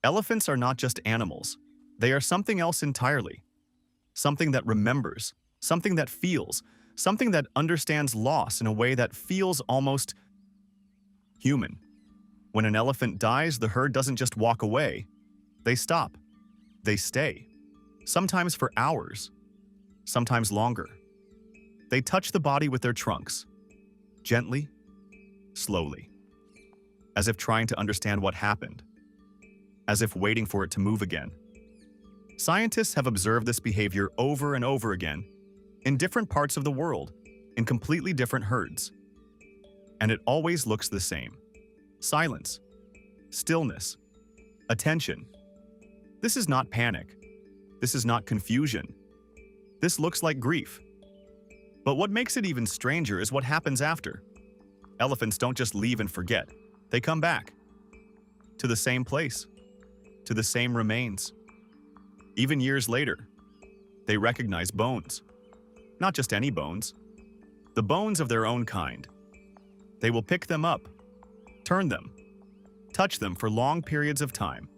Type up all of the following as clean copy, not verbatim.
Elephants are not just animals. They are something else entirely. Something that remembers, something that feels, something that understands loss in a way that feels almost human. When an elephant dies, the herd doesn't just walk away. They stop. They stay. Sometimes for hours. Sometimes longer. They touch the body with their trunks. Gently, slowly. As if trying to understand what happened. As if waiting for it to move again. Scientists have observed this behavior over and over again, in different parts of the world, in completely different herds. And it always looks the same. Silence. Stillness. Attention. This is not panic. This is not confusion. This looks like grief. But what makes it even stranger is what happens after. Elephants don't just leave and forget. They come back. To the same place. To the same remains. Even years later, they recognize bones. Not just any bones. The bones of their own kind. They will pick them up, turn them, touch them for long periods of time,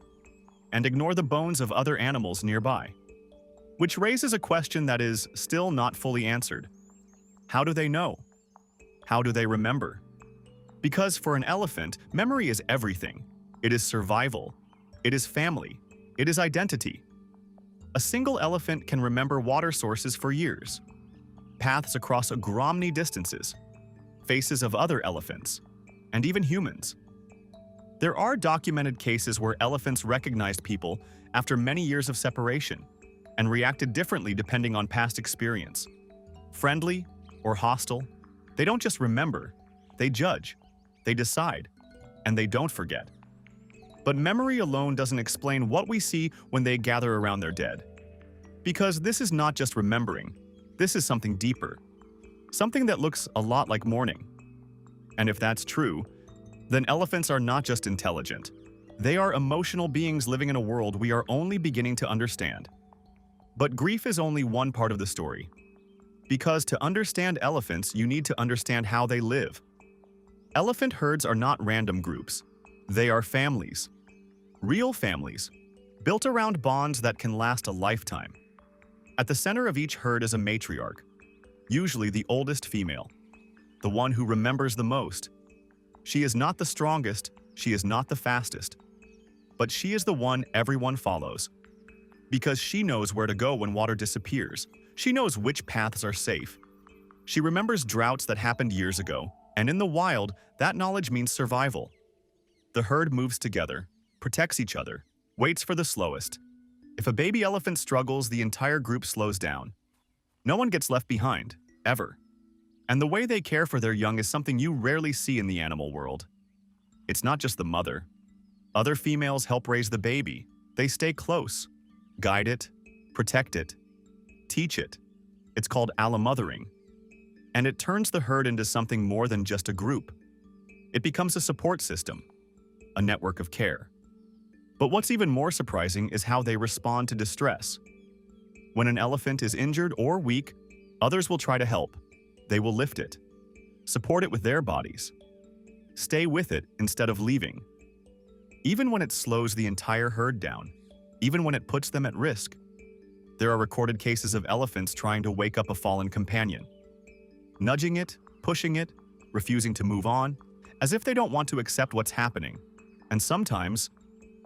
and ignore the bones of other animals nearby. Which raises a question that is still not fully answered. How do they know? How do they remember? Because for an elephant, memory is everything. It is survival. It is family. It is identity. A single elephant can remember water sources for years, paths across many distances, faces of other elephants, and even humans. There are documented cases where elephants recognized people after many years of separation and reacted differently depending on past experience. Friendly or hostile, they don't just remember, they judge, they decide, and they don't forget. But memory alone doesn't explain what we see when they gather around their dead. Because this is not just remembering, this is something deeper. Something that looks a lot like mourning. And if that's true, then elephants are not just intelligent. They are emotional beings living in a world we are only beginning to understand. But grief is only one part of the story. Because to understand elephants, you need to understand how they live. Elephant herds are not random groups. They are families. Real families, built around bonds that can last a lifetime. At the center of each herd is a matriarch, usually the oldest female, the one who remembers the most. She is not the strongest, she is not the fastest, but she is the one everyone follows. Because she knows where to go when water disappears. She knows which paths are safe. She remembers droughts that happened years ago, and in the wild, that knowledge means survival. The herd moves together, protects each other, waits for the slowest. If a baby elephant struggles, the entire group slows down. No one gets left behind, ever. And the way they care for their young is something you rarely see in the animal world. It's not just the mother. Other females help raise the baby. They stay close, guide it, protect it, teach it. It's called allomothering. And it turns the herd into something more than just a group. It becomes a support system, a network of care. But what's even more surprising is how they respond to distress. When an elephant is injured or weak, others will try to help. They will lift it, support it with their bodies, stay with it instead of leaving. Even when it slows the entire herd down, even when it puts them at risk. There are recorded cases of elephants trying to wake up a fallen companion, nudging it, pushing it, refusing to move on, as if they don't want to accept what's happening. And sometimes,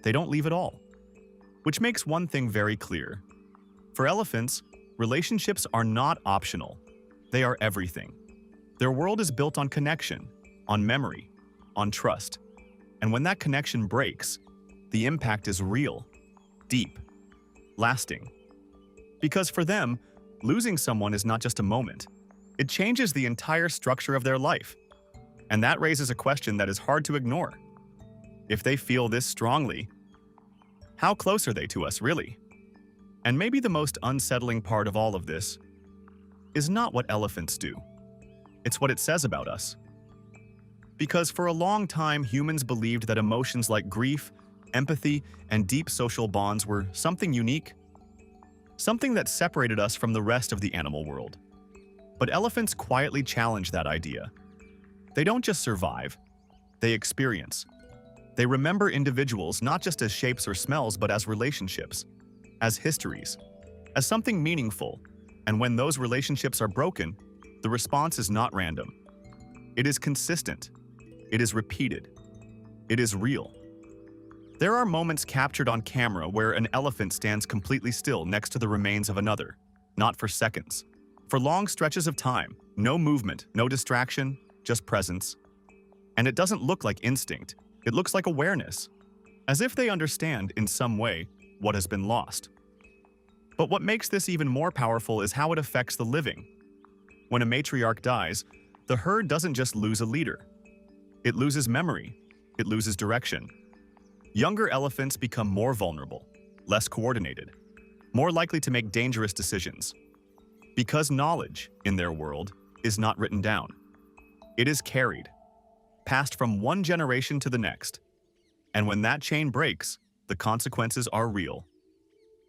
they don't leave at all. Which makes one thing very clear. For elephants, relationships are not optional. They are everything. Their world is built on connection, on memory, on trust. And when that connection breaks, the impact is real, deep, lasting. Because for them, losing someone is not just a moment. It changes the entire structure of their life. And that raises a question that is hard to ignore. If they feel this strongly, how close are they to us, really? And maybe the most unsettling part of all of this is not what elephants do. It's what it says about us. Because for a long time, humans believed that emotions like grief, empathy, and deep social bonds were something unique, something that separated us from the rest of the animal world. But elephants quietly challenge that idea. They don't just survive, they experience. They remember individuals not just as shapes or smells, but as relationships, as histories, as something meaningful. And when those relationships are broken, the response is not random. It is consistent. It is repeated. It is real. There are moments captured on camera where an elephant stands completely still next to the remains of another, not for seconds. For long stretches of time, no movement, no distraction, just presence. And it doesn't look like instinct, it looks like awareness, as if they understand in some way what has been lost. But what makes this even more powerful is how it affects the living. When a matriarch dies, the herd doesn't just lose a leader. It loses memory, it loses direction. Younger elephants become more vulnerable, less coordinated, more likely to make dangerous decisions. Because knowledge, in their world, is not written down. It is carried, passed from one generation to the next. And when that chain breaks, the consequences are real.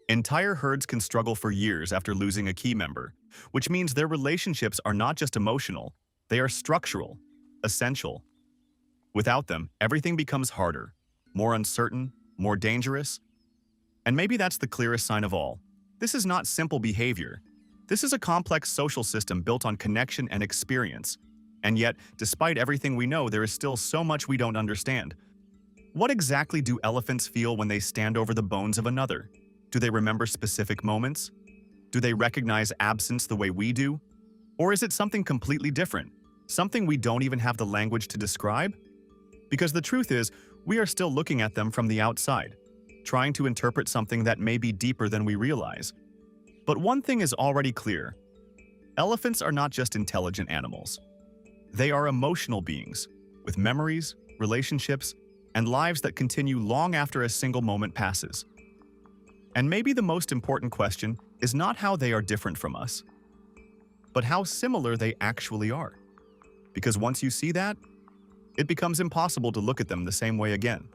Entire herds can struggle for years after losing a key member, which means their relationships are not just emotional, they are structural, essential. Without them, everything becomes harder, more uncertain, more dangerous. And maybe that's the clearest sign of all. This is not simple behavior. This is a complex social system built on connection and experience. And yet, despite everything we know, there is still so much we don't understand. What exactly do elephants feel when they stand over the bones of another? Do they remember specific moments? Do they recognize absence the way we do? Or is it something completely different? Something we don't even have the language to describe? Because the truth is, we are still looking at them from the outside, trying to interpret something that may be deeper than we realize. But one thing is already clear. Elephants are not just intelligent animals. They are emotional beings, with memories, relationships, and lives that continue long after a single moment passes. And maybe the most important question is not how they are different from us, but how similar they actually are. Because once you see that, it becomes impossible to look at them the same way again.